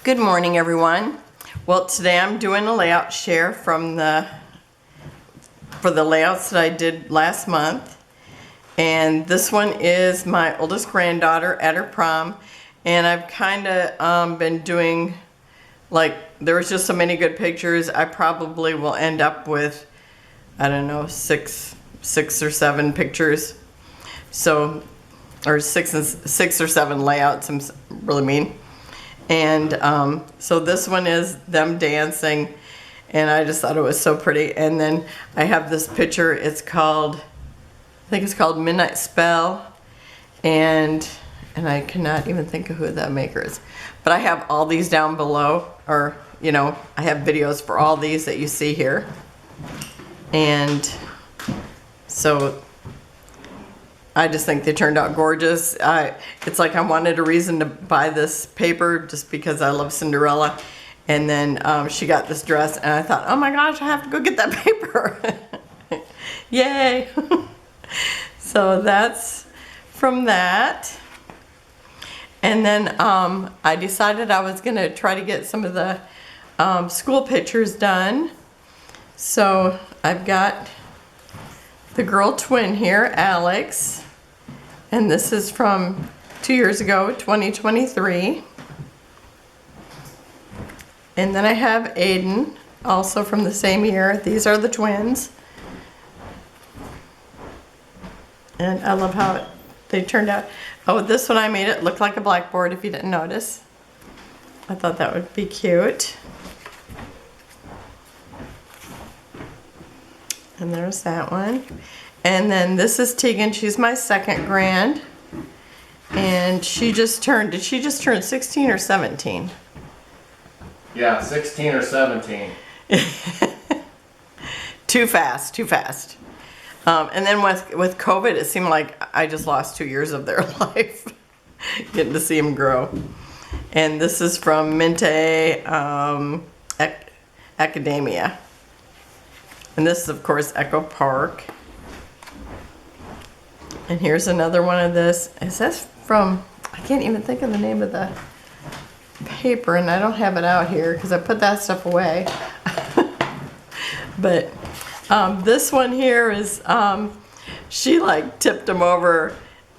Good morning, everyone. Well, today I'm doing a layout share for the layouts that I did last month. And this one is my oldest granddaughter at her prom. And I've kind of been doing, like, there was just so many good pictures. I probably will end up with, I don't know, six or seven pictures. So, or six or seven layouts, I'm really mean. And so this one is them dancing, and I just thought it was so pretty. And then I have this picture, it's called, I think it's called Midnight Spell, and I cannot even think of who that maker is. But I have all these down below, or, you know, I have videos for all these that you see here. And so I just think they turned out gorgeous. It's like I wanted a reason to buy this paper just because I love Cinderella. And then she got this dress, and I thought, oh my gosh, I have to go get that paper. Yay. So that's from that. And then I decided I was going to try to get some of the school pictures done. So I've got the girl twin here, Alex. And this is from 2 years ago, 2023. And then I have Aiden, also from the same year. These are the twins. And I love how they turned out. Oh, this one I made it look like a blackboard, if you didn't notice. I thought that would be cute. And there's that one. And then this is Tegan. She's my second grand. And she just turned, did she just turn 16 or 17? Yeah, 16 or 17. Too fast, too fast. And then with COVID, it seemed like I just lost 2 years of their life. Getting to see them grow. And this is from Mente Academia. And this is, of course, Echo Park. And here's another one of this. Is this from, I can't even think of the name of the paper, and I don't have it out here because I put that stuff away. But this one here is, she like tipped him over,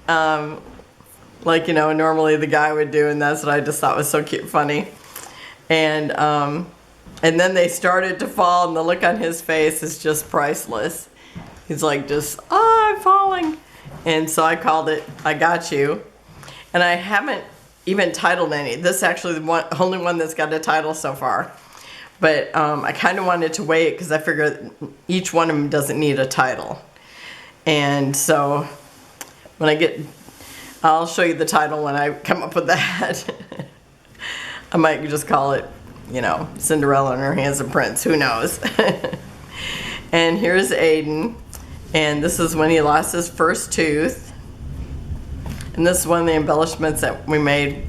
like, you know, normally the guy would do, and that's what I just thought was so cute, funny. And then they started to fall, and the look on his face is just priceless. He's like, just, oh, I'm falling. And so I called it, I Got You. And I haven't even titled any. This is actually the only one that's got a title so far. But I kind of wanted to wait because I figured each one of them doesn't need a title. And so when I'll show you the title when I come up with that. I might just call it, you know, Cinderella in her hands of Prince. Who knows? And here's Aiden. And this is when he lost his first tooth. And this is one of the embellishments that we made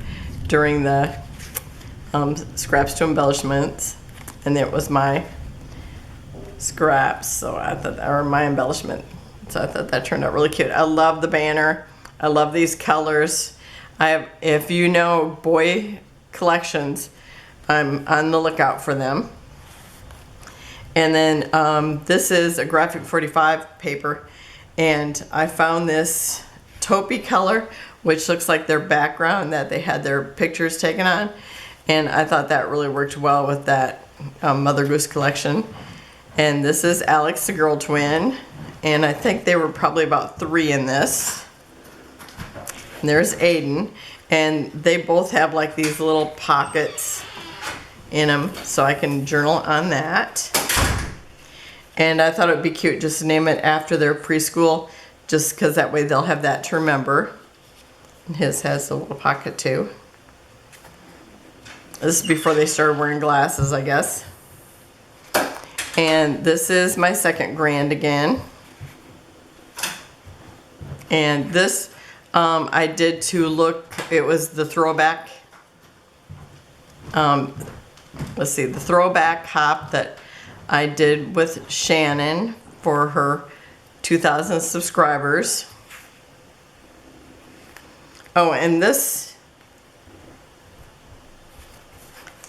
during the scraps to embellishments. And it was my scraps, so I thought, or my embellishment. So I thought that turned out really cute. I love the banner. I love these colors. If you know boy collections, I'm on the lookout for them. And then this is a Graphic 45 paper, and I found this taupey color, which looks like their background that they had their pictures taken on, and I thought that really worked well with that Mother Goose collection. And this is Alex, the girl twin, and I think they were probably about 3 in this. And there's Aiden, and they both have like these little pockets in them, so I can journal on that. And I thought it would be cute just to name it after their preschool, just because that way they'll have that to remember. And his has a little pocket too. This is before they started wearing glasses, I guess. And this is my second grand again. And this I did to look, it was the throwback, let's see, the throwback hop that I did with Shannon for her 2,000 subscribers. Oh, and this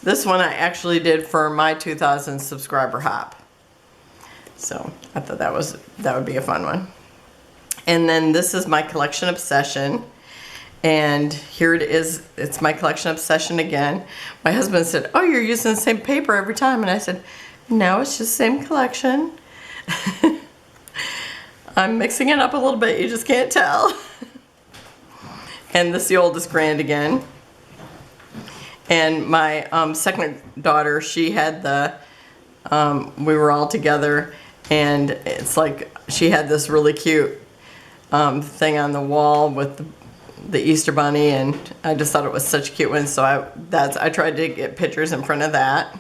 This one I actually did for my 2,000 subscriber hop. So I thought that would be a fun one. And then this is my collection obsession. And here it is. It's my collection obsession again. My husband said, "Oh, you're using the same paper every time." And I said, "No, it's just the same collection." I'm mixing it up a little bit. You just can't tell. And this is the oldest grand again. And my second daughter, she had the, we were all together, and it's like she had this really cute thing on the wall with the Easter Bunny, and I just thought it was such a cute one, so I tried to get pictures in front of that.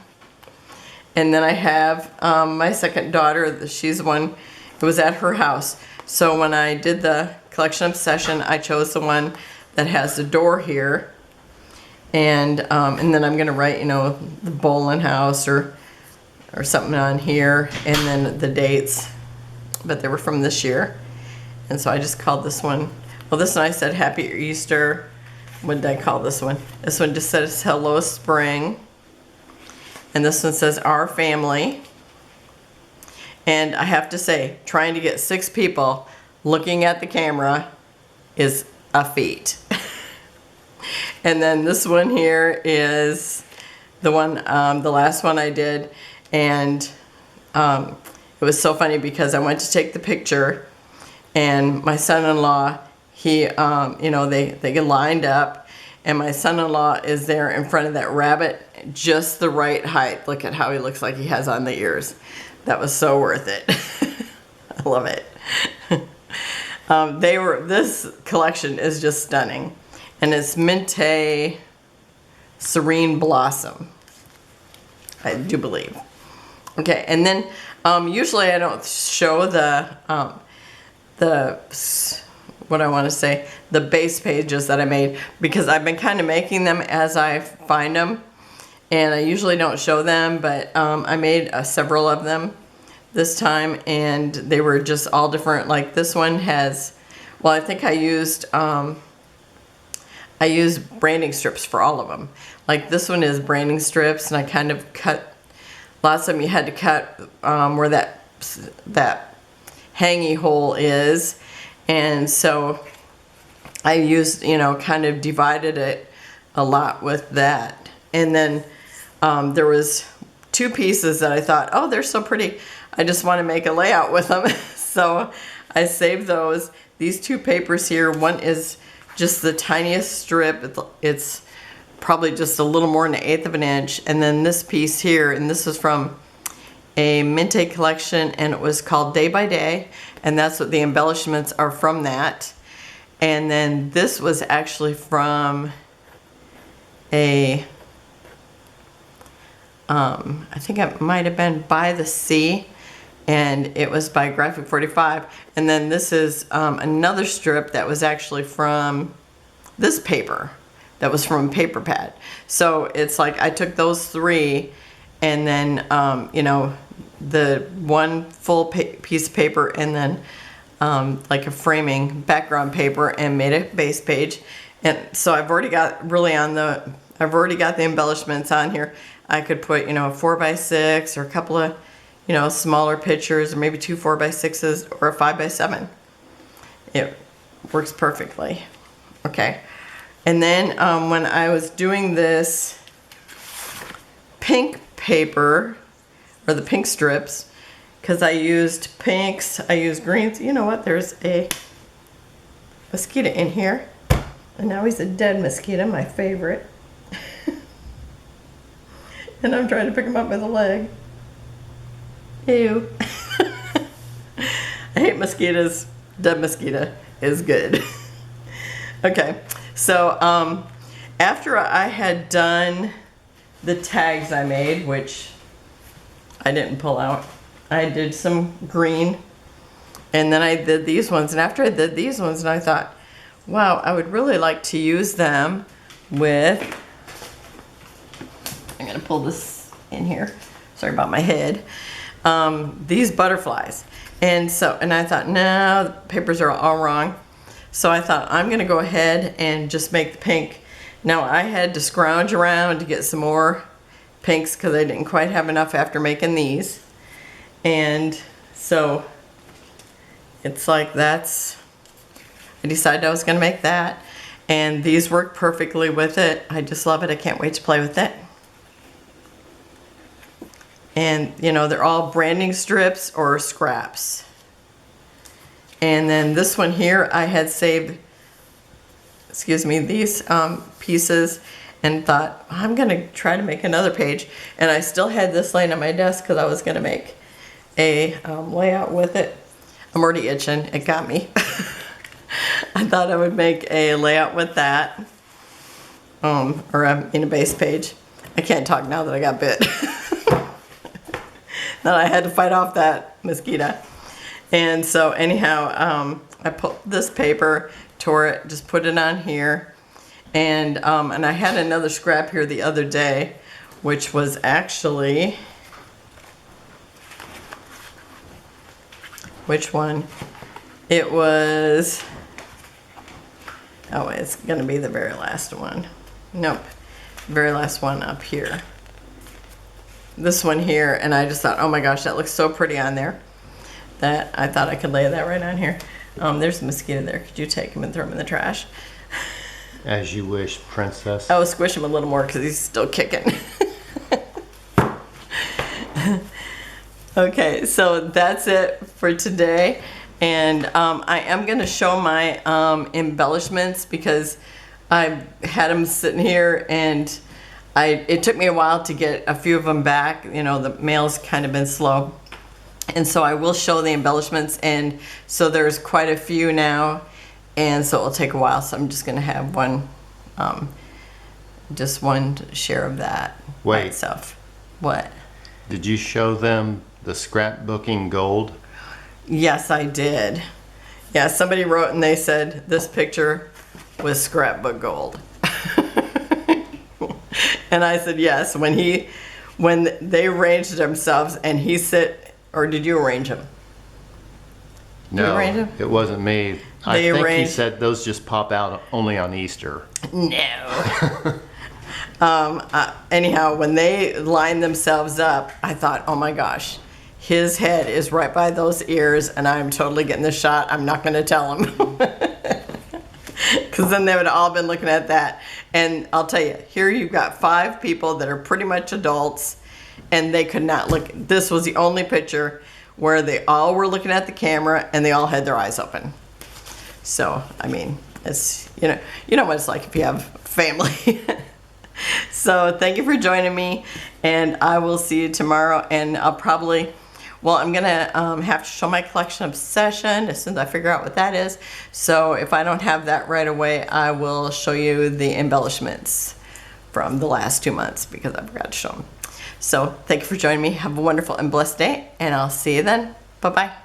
And then I have my second daughter, she's the one, it was at her house. So when I did the collection obsession, I chose the one that has the door here. And then I'm gonna write, the Bolin house or something on here, and then the dates, but they were from this year. And so I just called this one, well, this one I said Happy Easter. What did I call this one? This one just says Hello Spring. And this one says Our Family. And I have to say, trying to get 6 people looking at the camera is a feat. And then this one here is the one, the last one I did, and it was so funny because I went to take the picture, and my son-in-law, he, they get lined up, and my son-in-law is there in front of that rabbit, just the right height. Look at how he looks like he has on the ears. That was so worth it. I love it. This collection is just stunning. And it's Mente Serene Blossom, I do believe. Okay, and then usually I don't show the base pages that I made, because I've been kind of making them as I find them, and I usually don't show them, but I made several of them this time, and they were just all different. Like this one has, well, I think I used branding strips for all of them. Like this one is branding strips, and I kind of cut, lots of them you had to cut where that hangy hole is. And so I used, kind of divided it a lot with that. And then there was 2 pieces that I thought, oh, they're so pretty, I just want to make a layout with them. So I saved those. These 2 papers here, one is just the tiniest strip. It's probably just a little more than 1/8 of an inch. And then this piece here, and this is from a Mente collection, and it was called Day by Day, and that's what the embellishments are from that. And then this was actually from a, I think it might have been By the Sea, and it was by Graphic 45. And then this is another strip that was actually from this paper, that was from Paper Pad. So it's like I took those 3, and then the one full piece of paper, and then like a framing background paper, and made a base page. And so I've already got the embellishments on here. I could put, a 4x6 or a couple of, smaller pictures, or maybe 2 4x6s or a 5x7. It works perfectly. Okay. And then when I was doing this pink paper, or the pink strips, because I used pinks, I used greens. You know what? There's a mosquito in here. And now he's a dead mosquito, my favorite. And I'm trying to pick him up by the leg. Ew. I hate mosquitoes. Dead mosquito is good. Okay, so after I had done the tags I made, which I didn't pull out, I did some green, and then I did these ones. And after I did these ones, and I thought, wow, I would really like to use them with, I'm gonna pull this in here, sorry about my head, these butterflies. And I thought, no, the papers are all wrong. So I thought, I'm gonna go ahead and just make the pink. Now I had to scrounge around to get some more pinks because I didn't quite have enough after making these. And so it's like I decided I was going to make that. And these work perfectly with it. I just love it. I can't wait to play with it. And, you know, they're all branding strips or scraps. And then this one here, I had saved, these pieces and thought, I'm going to try to make another page. And I still had this laying on my desk because I was going to make a layout with it. I'm already itching. It got me. I thought I would make a layout with that. Or in a base page. I can't talk now that I got bit. That I had to fight off that mosquito. And so anyhow, I put this paper, tore it, just put it on here. And I had another scrap here the other day, which was actually, which one? It was, oh, it's gonna be the very last one. Nope, very last one up here. This one here, and I just thought, oh my gosh, that looks so pretty on there that I thought I could lay that right on here. There's a mosquito there. Could you take him and throw him in the trash? As you wish, princess. I will squish him a little more because he's still kicking. Okay, so that's it for today. And I am going to show my embellishments because I had them sitting here and it took me a while to get a few of them back. You know, the mail's kind of been slow. And so I will show the embellishments, and so there's quite a few now, and so it'll take a while. So I'm just going to have one, just one share of that by Wait. itself. What? Did you show them the scrapbooking gold? Yes, I did. Yeah, somebody wrote and they said this picture was scrapbook gold. And I said yes. When they arranged themselves and he said, or did you arrange them? No, arrange 'em? it wasn't me. I They think he arranged- said those just pop out only on Easter. No. Anyhow, when they lined themselves up, I thought, oh my gosh, his head is right by those ears and I'm totally getting the shot. I'm not going to tell him. Because then they would have all been looking at that. And I'll tell you, here you've got 5 people that are pretty much adults and they could not look. This was the only picture where they all were looking at the camera and they all had their eyes open. So, I mean, it's, you know what it's like if you have family. So thank you for joining me, and I will see you tomorrow. And I'll probably, well, I'm gonna have to show my collection obsession as soon as I figure out what that is. So if I don't have that right away, I will show you the embellishments from the last 2 months because I forgot to show them. So thank you for joining me. Have a wonderful and blessed day, and I'll see you then. Bye-bye.